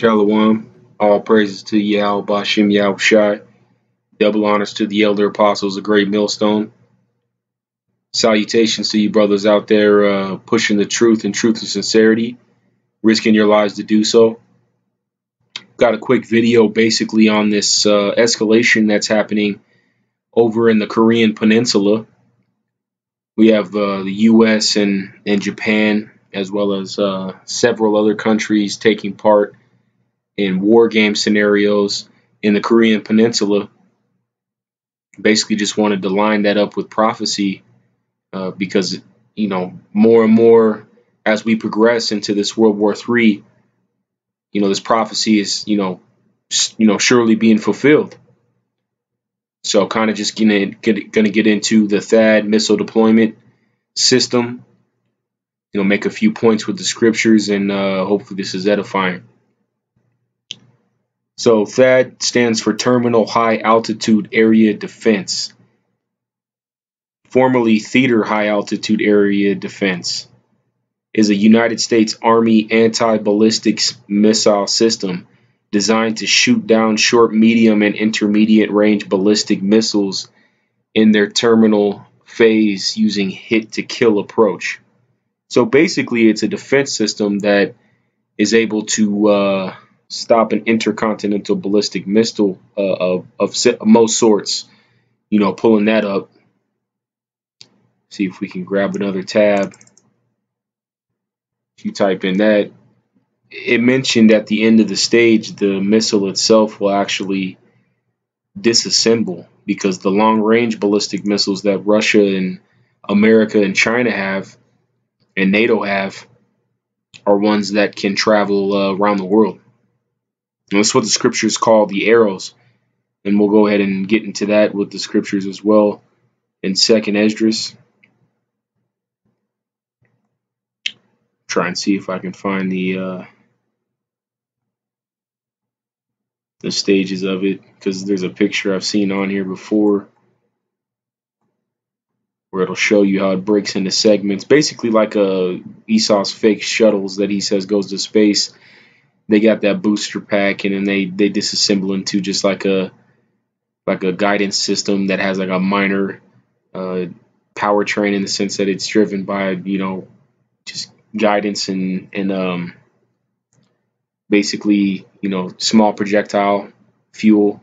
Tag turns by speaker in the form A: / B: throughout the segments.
A: Shalom. All praises to Yahweh Bashem Yahweh Shai. Double honors to the elder apostles, a great millstone. Salutations to you brothers out there pushing the truth and sincerity, risking your lives to do so. Got a quick video basically on this escalation that's happening over in the Korean Peninsula. We have the U.S. and Japan, as well as several other countries taking part in war game scenarios in the Korean Peninsula. Basically just wanted to line that up with prophecy because, you know, more and more as we progress into this World War III, you know, this prophecy is, surely being fulfilled. So kind of just gonna get into the THAAD missile deployment system, make a few points with the scriptures, and hopefully this is edifying. So THAAD stands for Terminal High Altitude Area Defense, formerly Theater High Altitude Area Defense, is a United States Army anti-ballistic missile system designed to shoot down short, medium, and intermediate range ballistic missiles in their terminal phase using hit-to-kill approach. So basically it's a defense system that is able to stop an intercontinental ballistic missile of most sorts, pulling that up. See if we can grab another tab. If you type in that, it mentioned at the end of the stage the missile itself will actually disassemble, because the long-range ballistic missiles that Russia and America and China have and NATO have are ones that can travel around the world. And that's what the scriptures call the arrows, and we'll go ahead and get into that with the scriptures as well in 2nd Esdras. Try and see if I can find the stages of it, because there's a picture I've seen on here before where it'll show you how it breaks into segments, basically like Esau's fake shuttles that he says goes to space. They got that booster pack, and then they disassemble into just like a guidance system that has like a minor powertrain, in the sense that it's driven by just guidance and basically small projectile fuel.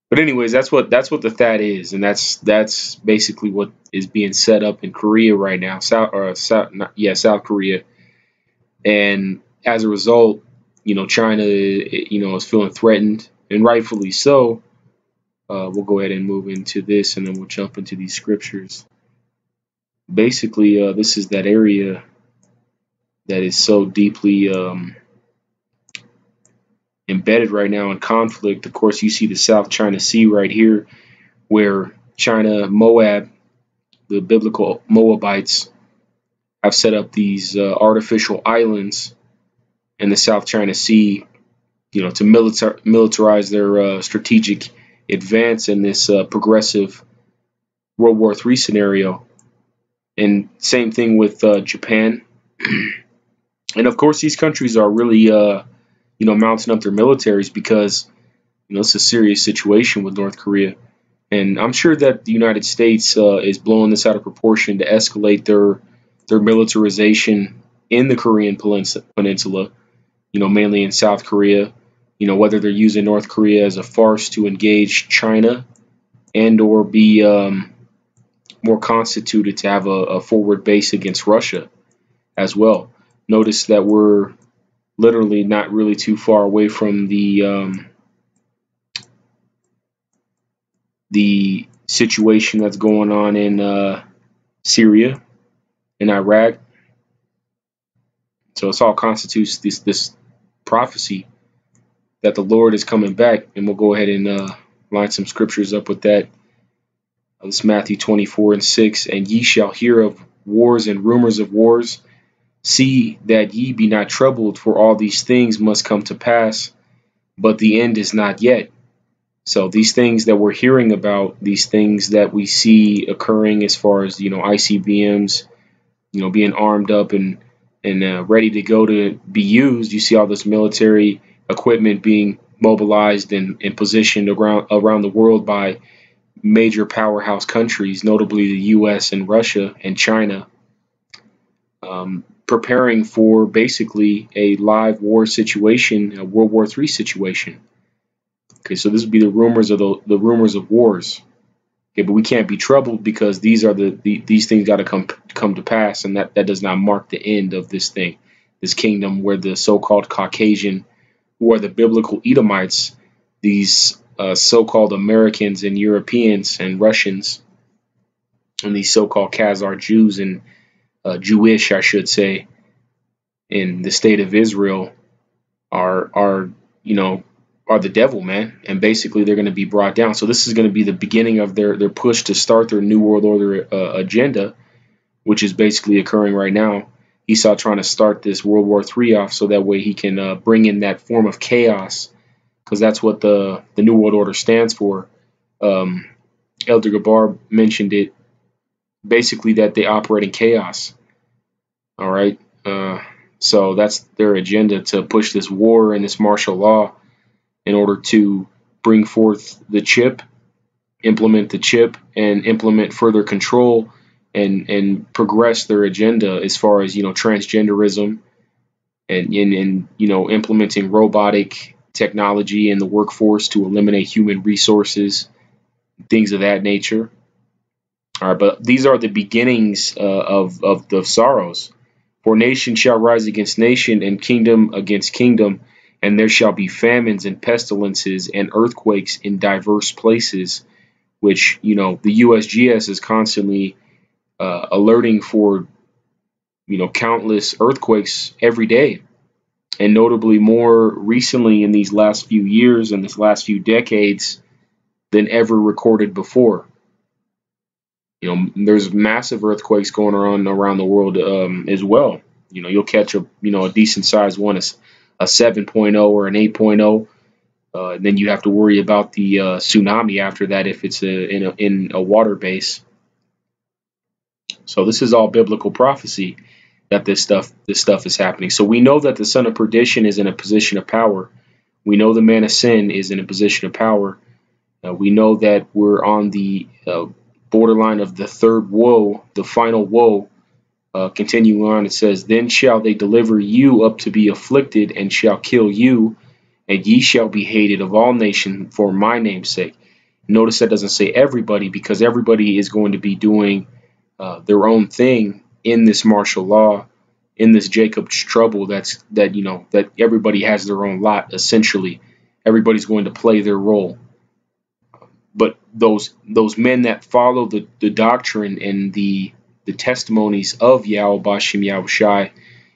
A: But anyways, that's what the THAAD is, and that's basically what is being set up in Korea right now, South Korea. And as a result, China is feeling threatened, and rightfully so. We'll go ahead and move into this, and then we'll jump into these scriptures. Basically, this is that area that is so deeply embedded right now in conflict. Of course, you see the South China Sea right here, where China, Moab, the biblical Moabites, have set up these artificial islands in the South China Sea, to militarize their strategic advance in this progressive World War III scenario. And same thing with Japan. And of course, these countries are really mounting up their militaries, because it's a serious situation with North Korea. And I'm sure that the United States is blowing this out of proportion to escalate their militarization in the Korean Peninsula, mainly in South Korea, whether they're using North Korea as a farce to engage China and or be more constituted to have a forward base against Russia as well. Notice that we're literally not really too far away from the situation that's going on in Syria and Iraq. So it's all constitutes this prophecy that the Lord is coming back, and we'll go ahead and line some scriptures up with that. This Matthew 24:6, and ye shall hear of wars and rumors of wars. See that ye be not troubled, for all these things must come to pass, but the end is not yet. So these things that we're hearing about, these things that we see occurring as far as, ICBMs, being armed up and ready to go to be used. You see all this military equipment being mobilized and positioned around the world by major powerhouse countries, notably the U.S. and Russia and China, preparing for basically a live war situation, a World War III situation. Okay, so this would be the rumors of the rumors of wars. Okay, but we can't be troubled because these are these things got to come to pass, and that does not mark the end of this thing, this kingdom where the so-called Caucasian, who are the biblical Edomites, these so-called Americans and Europeans and Russians, and these so-called Khazar Jews and Jewish, I should say, in the state of Israel are the devil, man, and basically they're going to be brought down. So this is going to be the beginning of their push to start their New World Order agenda, which is basically occurring right now. Esau trying to start this World War III off so that way he can bring in that form of chaos, because that's what the New World Order stands for. Elder Gabar mentioned it, basically that they operate in chaos. All right. So that's their agenda, to push this war and this martial law in order to bring forth the chip, implement the chip, and implement further control and progress their agenda as far as, transgenderism and implementing robotic technology in the workforce to eliminate human resources, things of that nature. All right, but these are the beginnings of the sorrows. For nation shall rise against nation, and kingdom against kingdom, and there shall be famines and pestilences and earthquakes in diverse places, which, the USGS is constantly alerting for, countless earthquakes every day. And notably more recently in these last few years and this last few decades than ever recorded before. There's massive earthquakes going on around the world as well. You'll catch a decent sized one, a 7.0 or an 8.0. And then you have to worry about the tsunami after that if it's in a water base. So this is all biblical prophecy that this stuff is happening. So we know that the son of perdition is in a position of power. We know the man of sin is in a position of power. We know that we're on the borderline of the third woe, the final woe. Continuing on, it says, then shall they deliver you up to be afflicted, and shall kill you, and ye shall be hated of all nations for my name's sake. Notice that doesn't say everybody, because everybody is going to be doing their own thing in this martial law, in this Jacob's trouble. That everybody has their own lot. Essentially, everybody's going to play their role. But those men that follow the doctrine and the testimonies of Yahweh Bashem Yahushai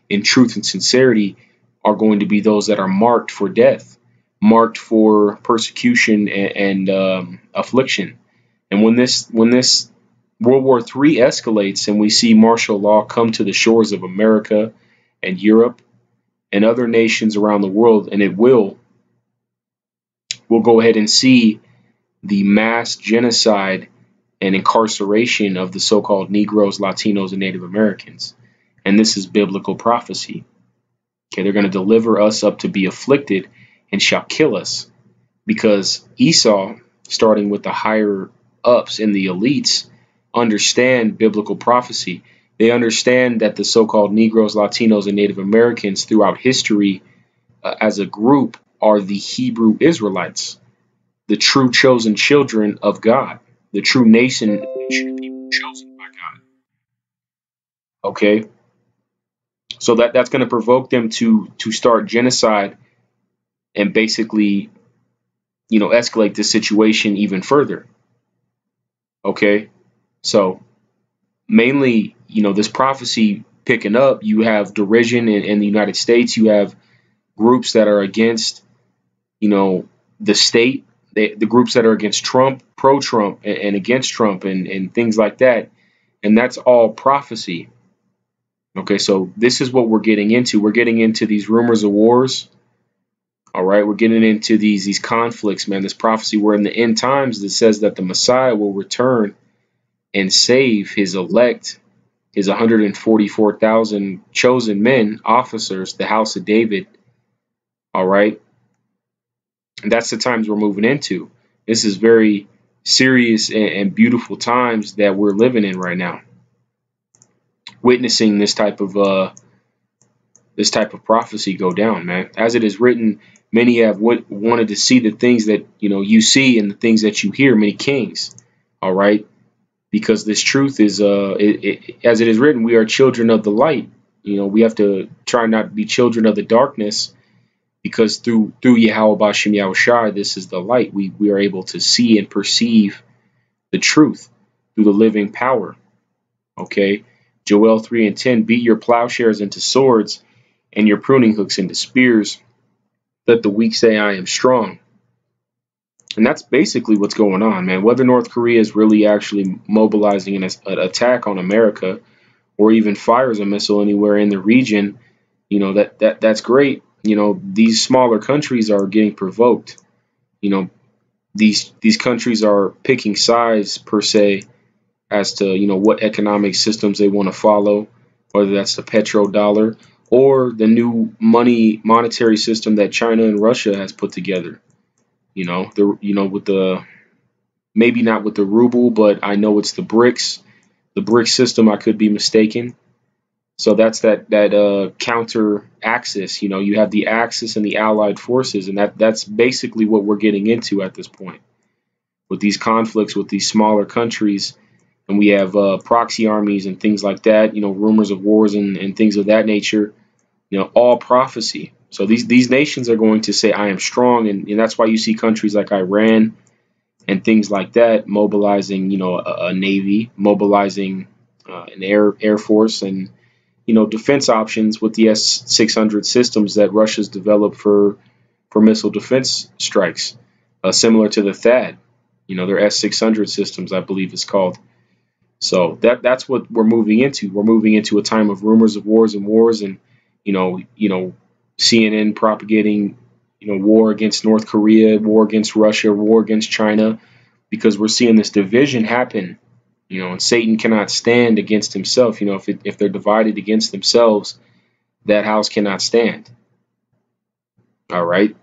A: in truth and sincerity are going to be those that are marked for death, marked for persecution and affliction. And when this World War III escalates and we see martial law come to the shores of America and Europe and other nations around the world, and we'll go ahead and see the mass genocide and incarceration of the so-called Negroes, Latinos, and Native Americans. And this is biblical prophecy. Okay, they're going to deliver us up to be afflicted and shall kill us, because Esau, starting with the higher ups and the elites, understand biblical prophecy. They understand that the so-called Negroes, Latinos, and Native Americans throughout history as a group are the Hebrew Israelites, the true chosen children of God, the true nation of people chosen by God. Okay, so that's going to provoke them to start genocide and basically, escalate the situation even further. Okay, so mainly, this prophecy picking up, you have derision in the United States. You have groups that are against, the state, the groups that are against Trump, pro-Trump, and against Trump, and things like that. And that's all prophecy. Okay, so this is what we're getting into. We're getting into these rumors of wars. All right, we're getting into these conflicts, man. This prophecy, we're in the end times that says that the Messiah will return and save his elect, his 144,000 chosen men, officers, the house of David. All right. And that's the times we're moving into. This is very serious and beautiful times that we're living in right now. Witnessing this type of prophecy go down, man. As it is written, many have wanted to see the things that you see and the things that you hear, many kings. All right. Because this truth is, as it is written, we are children of the light. We have to try not to be children of the darkness, because through Yahweh Bashem Yahushai, this is the light. We are able to see and perceive the truth through the living power. Okay, Joel 3:10, beat your plowshares into swords and your pruning hooks into spears. Let the weak say, I am strong. And that's basically what's going on, man. Whether North Korea is really actually mobilizing an attack on America, or even fires a missile anywhere in the region, that's great. These smaller countries are getting provoked. These countries are picking sides per se as to what economic systems they want to follow, whether that's the petrodollar or the new monetary system that China and Russia has put together. With the, maybe not with the ruble, but I know it's the BRICS system. I could be mistaken. So that's that counter axis. You have the Axis and the allied forces, and that's basically what we're getting into at this point with these conflicts with these smaller countries. And we have proxy armies and things like that, rumors of wars and things of that nature, all prophecy. So these nations are going to say, I am strong. And that's why you see countries like Iran and things like that mobilizing, a navy, mobilizing an air force, and, defense options with the S-600 systems that Russia's developed for missile defense strikes, similar to the THAAD, their S-600 systems, I believe it's called. So that's what we're moving into. We're moving into a time of rumors of wars, and CNN propagating, war against North Korea, war against Russia, war against China, because we're seeing this division happen. And Satan cannot stand against himself. If they're divided against themselves, that house cannot stand. All right.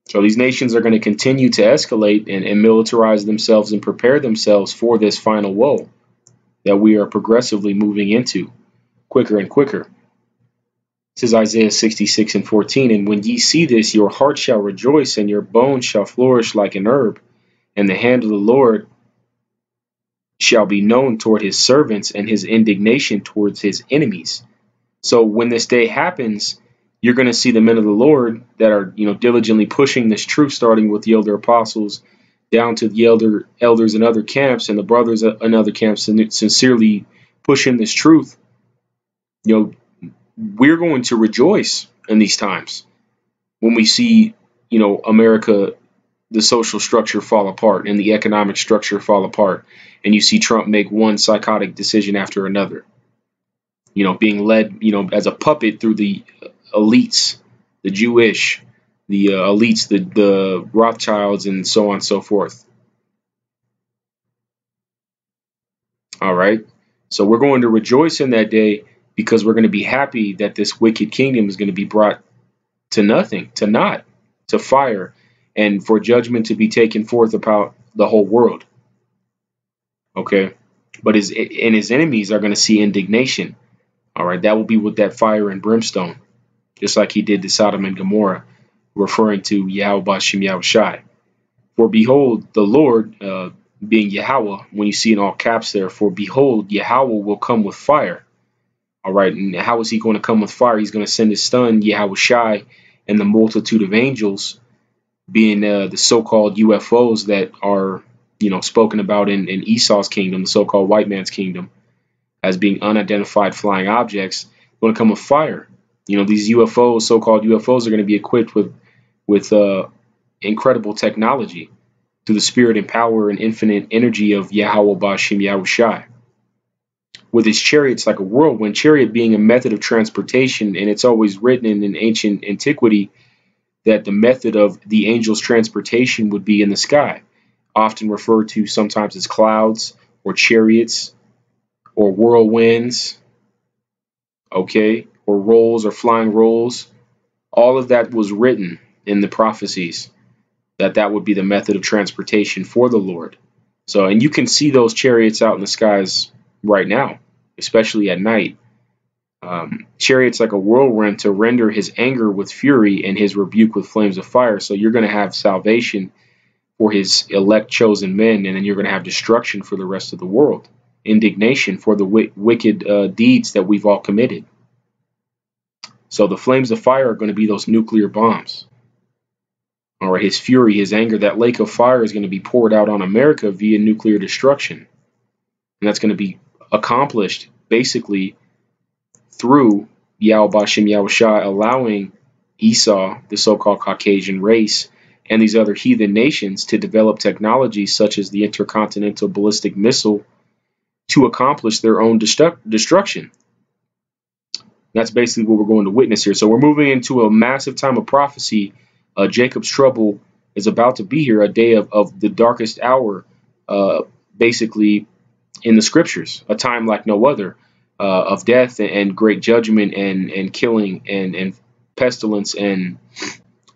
A: So these nations are going to continue to escalate and militarize themselves and prepare themselves for this final woe that we are progressively moving into, quicker and quicker. This is Isaiah 66:14. And when ye see this, your heart shall rejoice, and your bones shall flourish like an herb, and the hand of the Lord shall be known toward his servants, and his indignation towards his enemies. So when this day happens, you're going to see the men of the Lord that are, diligently pushing this truth, starting with the elder apostles down to the elders in other camps and the brothers in other camps, and sincerely pushing this truth. We're going to rejoice in these times when we see, America, the social structure fall apart and the economic structure fall apart, and you see Trump make one psychotic decision after another, being led, as a puppet through the elites, the Jewish, the elites, the Rothschilds, and so on and so forth. All right. So we're going to rejoice in that day, because we're going to be happy that this wicked kingdom is going to be brought to nothing, to naught, to fire, and for judgment to be taken forth about the whole world. Okay. But his enemies are going to see indignation. All right, that will be with that fire and brimstone, just like he did to Sodom and Gomorrah, referring to Yahweh Bashim Yahushai. For behold, the Lord, being Yahweh, when you see in all caps there, for behold, Yahweh will come with fire. All right, and how is he going to come with fire? He's going to send his son, Yahushai, and the multitude of angels, being the so-called UFOs that are, spoken about in Esau's kingdom, the so-called white man's kingdom, as being unidentified flying objects, going to come with fire. These UFOs, so-called UFOs, are going to be equipped with incredible technology through the spirit and power and infinite energy of Yahweh Bashim Yahushai. With his chariots like a whirlwind, chariot being a method of transportation, and it's always written in ancient antiquity that the method of the angel's transportation would be in the sky, often referred to sometimes as clouds or chariots or whirlwinds, okay, or rolls or flying rolls. All of that was written in the prophecies, that would be the method of transportation for the Lord. So, and you can see those chariots out in the skies right now, especially at night. Chariots like a whirlwind to render his anger with fury and his rebuke with flames of fire. So you're going to have salvation for his elect chosen men, and then you're going to have destruction for the rest of the world. Indignation for the wicked deeds that we've all committed. So the flames of fire are going to be those nuclear bombs. All right, his fury, his anger, that lake of fire is going to be poured out on America via nuclear destruction. And that's going to be accomplished basically through Yahweh Bashim Yahushai allowing Esau, the so-called Caucasian race, and these other heathen nations to develop technologies such as the intercontinental ballistic missile to accomplish their own destruction. That's basically what we're going to witness here. So we're moving into a massive time of prophecy. Jacob's trouble is about to be here, a day of the darkest hour, basically in the scriptures, a time like no other, of death and great judgment and killing and pestilence and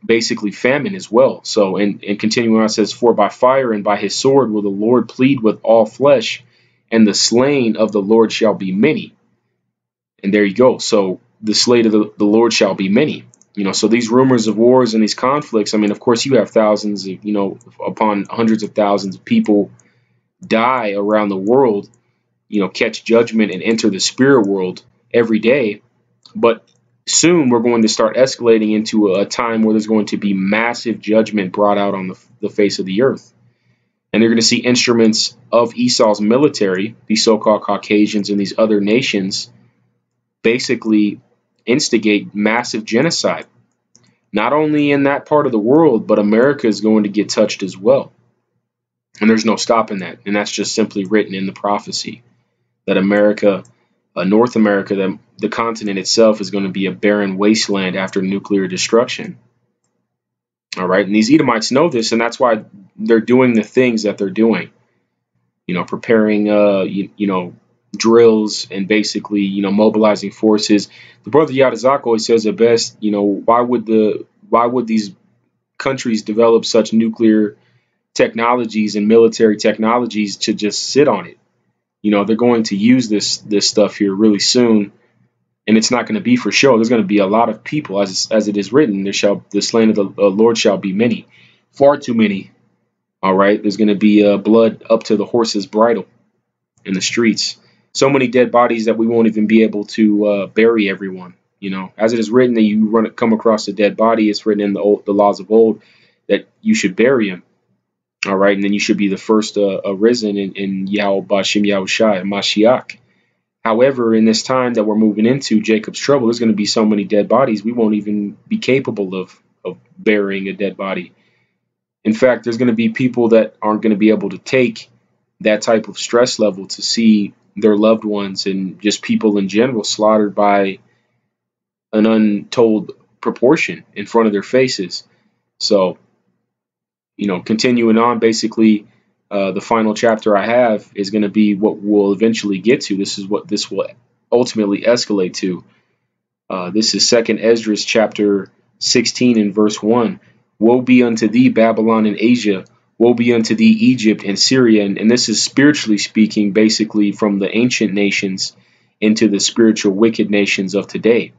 A: basically famine as well. So, and continuing on, it says, for by fire and by his sword will the Lord plead with all flesh, and the slain of the Lord shall be many. And there you go. So the slain of the Lord shall be many. So these rumors of wars and these conflicts, I mean, of course, you have thousands of, upon hundreds of thousands of people die around the world, catch judgment and enter the spirit world every day. But soon we're going to start escalating into a time where there's going to be massive judgment brought out on the face of the earth. And they're going to see instruments of Esau's military, these so-called Caucasians and these other nations, basically instigate massive genocide. Not only in that part of the world, but America is going to get touched as well. And there's no stopping that. And that's just simply written in the prophecy that America, North America, the continent itself is going to be a barren wasteland after nuclear destruction. All right. And these Edomites know this, and that's why they're doing the things that they're doing. Preparing, drills and basically, mobilizing forces. The brother Yadazak always says it best, why would these countries develop such nuclear technologies and military technologies to just sit on it? They're going to use this stuff here really soon, and it's not going to be for show. There's going to be a lot of people, as it is written, the slain of the Lord shall be many, far too many. All right, there's going to be blood up to the horse's bridle in the streets. So many dead bodies that we won't even be able to bury everyone. As it is written that you come across a dead body, it's written in the laws of old that you should bury him. All right, and then you should be the first arisen in Yahweh Bashim Yahushai, Mashiach. However, in this time that we're moving into, Jacob's trouble, there's going to be so many dead bodies, we won't even be capable of burying a dead body. In fact, there's going to be people that aren't going to be able to take that type of stress level to see their loved ones and just people in general slaughtered by an untold proportion in front of their faces. So, continuing on, basically, the final chapter I have is going to be what we'll eventually get to. This is what this will ultimately escalate to. This is 2nd Esdras chapter 16 and verse 1. Woe be unto thee, Babylon and Asia. Woe be unto thee, Egypt and Syria. And this is spiritually speaking, basically from the ancient nations into the spiritual wicked nations of today.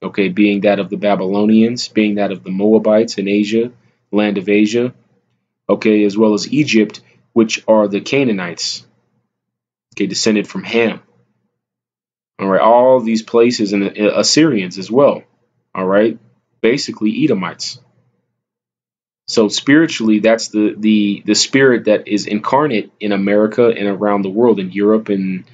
A: Okay, being that of the Babylonians, being that of the Moabites in Asia, land of Asia, okay, as well as Egypt, which are the Canaanites, okay, descended from Ham. All right, all these places, and the Assyrians as well. All right, basically Edomites. So spiritually, that's the spirit that is incarnate in America and around the world, in Europe and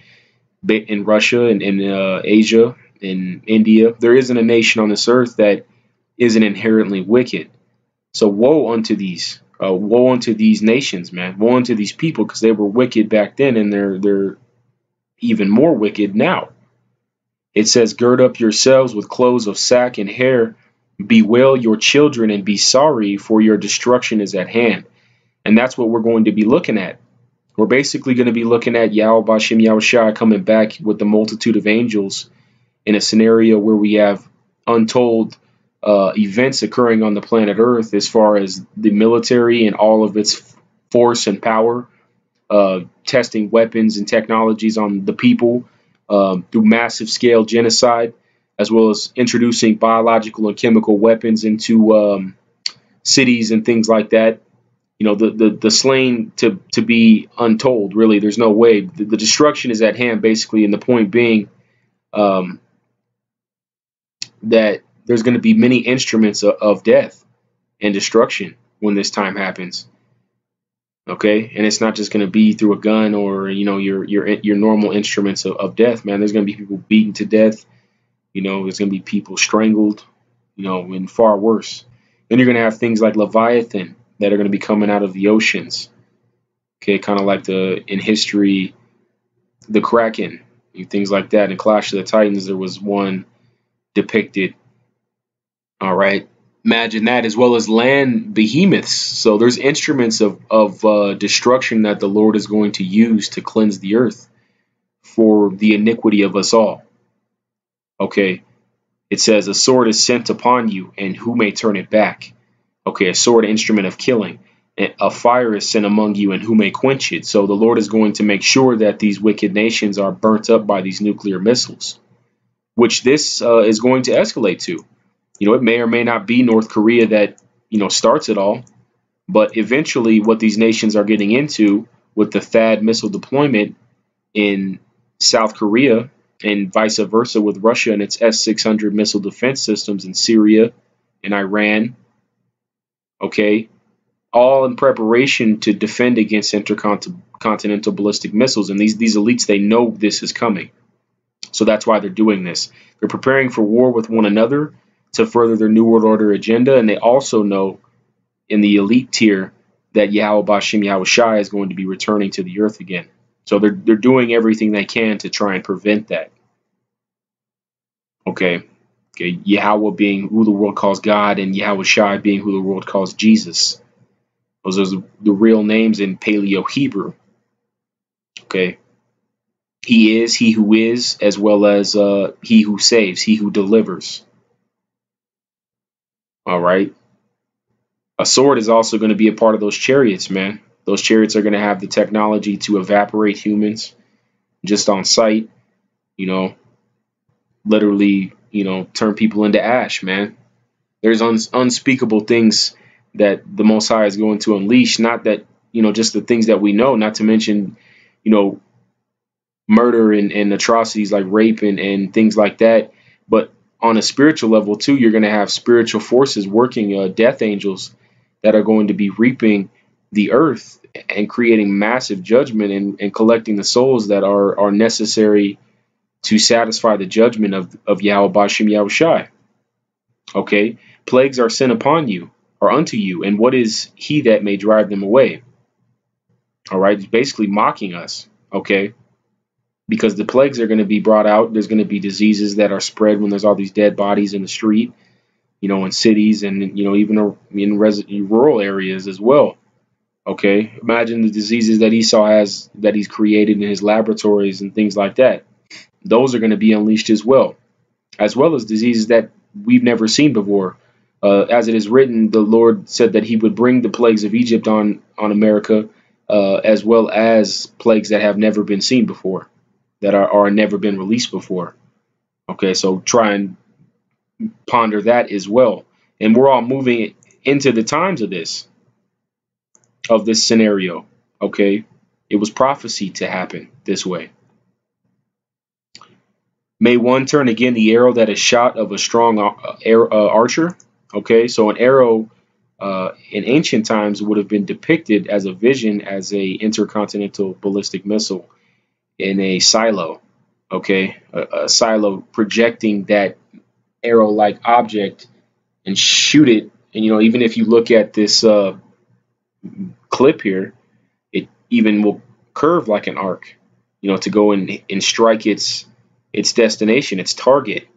A: in Russia and in Asia, in India. There isn't a nation on this earth that isn't inherently wicked. So woe unto these nations, man. Woe unto these people, because they were wicked back then, and they're even more wicked now. It says, gird up yourselves with clothes of sack and hair, bewail your children and be sorry, for your destruction is at hand. And that's what we're going to be looking at. We're basically going to be looking at Yahweh Bashem Yahushua coming back with the multitude of angels in a scenario where we have untold events occurring on the planet Earth, as far as the military and all of its force and power, testing weapons and technologies on the people through massive scale genocide, as well as introducing biological and chemical weapons into cities and things like that. You know, the slain to be untold, really. There's no way. The destruction is at hand, basically, and the point being that there's going to be many instruments of death and destruction when this time happens. Okay, and it's not just going to be through a gun or, you know, your normal instruments of death, man. There's going to be people beaten to death. You know, there's going to be people strangled, you know, and far worse. Then you're going to have things like Leviathan that are going to be coming out of the oceans. Okay, kind of like in history, the Kraken, things like that. In Clash of the Titans, there was one depicted. All right. Imagine that, as well as land behemoths. So there's instruments of destruction that the Lord is going to use to cleanse the earth for the iniquity of us all. Okay. It says, a sword is sent upon you, and who may turn it back? Okay, a sword, instrument of killing. A fire is sent among you, and who may quench it? So the Lord is going to make sure that these wicked nations are burnt up by these nuclear missiles, which this is going to escalate to. You know, it may or may not be North Korea that, you know, starts it all, but eventually what these nations are getting into with the THAAD missile deployment in South Korea, and vice versa with Russia and its S-600 missile defense systems in Syria and Iran, okay, all in preparation to defend against intercontinental ballistic missiles. And these elites, they know this is coming. So that's why they're doing this. They're preparing for war with one another to further their New World Order agenda, and they also know in the elite tier that Yahweh Bashem Yahushai is going to be returning to the earth again. So they're doing everything they can to try and prevent that. Okay, Yahweh being who the world calls God, and Yahushai being who the world calls Jesus. Those are the real names in Paleo Hebrew. Okay, he is he who is, as well as he who saves, he who delivers. All right. A sword is also going to be a part of those chariots, man. Those chariots are going to have the technology to evaporate humans just on sight, you know, literally, you know, turn people into ash, man. There's unspeakable things that the Most High is going to unleash. Not that, you know, just the things that we know, not to mention, you know, murder and atrocities like rape and things like that. But on a spiritual level, too, you're going to have spiritual forces working, death angels that are going to be reaping the earth and creating massive judgment and collecting the souls that are necessary to satisfy the judgment of Yahweh Bashem Yahushai. Okay, plagues are sent upon you, or unto you, and what is he that may drive them away? All right, it's basically mocking us, okay? Because the plagues are going to be brought out. There's going to be diseases that are spread when there's all these dead bodies in the street, you know, in cities and, you know, even in rural areas as well. Okay, imagine the diseases that Esau has, that he's created in his laboratories and things like that. Those are going to be unleashed as well as diseases that we've never seen before. As it is written, the Lord said that he would bring the plagues of Egypt on America, as well as plagues that have never been seen before. that are never been released before. Okay, so try and ponder that as well. And we're all moving into the times of this scenario. Okay, it was prophecy to happen this way. May one turn again the arrow that is shot of a strong archer. Okay, so an arrow in ancient times would have been depicted as a vision as a intercontinental ballistic missile in a silo. Okay, a silo projecting that arrow-like object and shoot it. And even if you look at this clip here, it even will curve like an arc, to go and strike its destination, its target.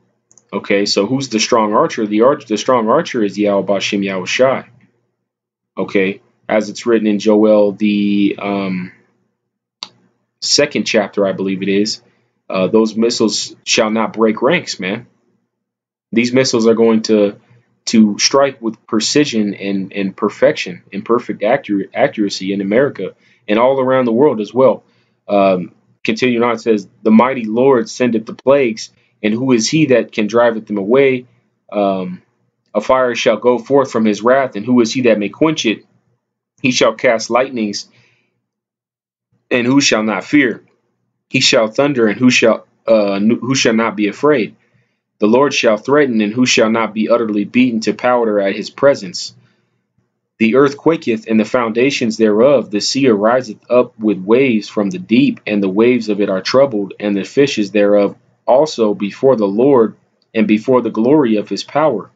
A: Okay, so who's the strong archer? The strong archer is Yahweh Bashem Yahweh Shai. Okay, as it's written in Joel, the 2nd chapter, I believe it is. Those missiles shall not break ranks, man. These missiles are going to strike with precision and perfection and perfect accuracy in America and all around the world as well. Continuing on, it says, the mighty Lord sendeth the plagues, and who is he that can driveth them away? A fire shall go forth from his wrath, and who is he that may quench it? He shall cast lightnings, and who shall not fear? He shall thunder, and who shall not be afraid? The Lord shall threaten, and who shall not be utterly beaten to powder at his presence? The earth quaketh, and the foundations thereof. The sea ariseth up with waves from the deep, and the waves of it are troubled, and the fishes thereof also before the Lord, and before the glory of his power.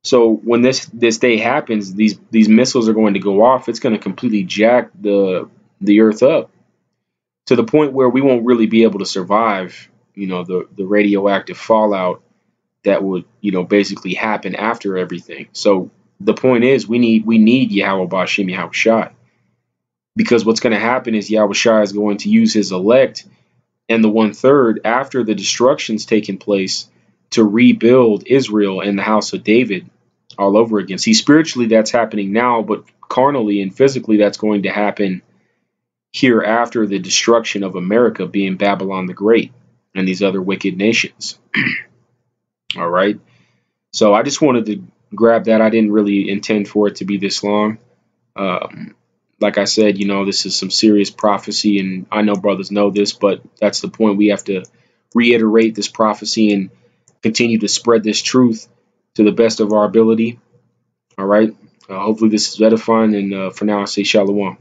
A: So when this day happens, these missiles are going to go off. It's going to completely jack the earth up to the point where we won't really be able to survive, the radioactive fallout that would, basically happen after everything. So the point is, we need Yahweh Bashem Yahweh Shai, because what's going to happen is Yahweh Shai is going to use his elect and the 1/3 after the destruction's taken place to rebuild Israel and the house of David all over again. See, spiritually that's happening now, but carnally and physically that's going to happen here after the destruction of America, being Babylon the Great and these other wicked nations. All right. So I just wanted to grab that. I didn't really intend for it to be this long. Like I said, this is some serious prophecy, and I know brothers know this, but that's the point. We have to reiterate this prophecy and continue to spread this truth to the best of our ability. All right. Hopefully this is edifying, and for now I say shalom.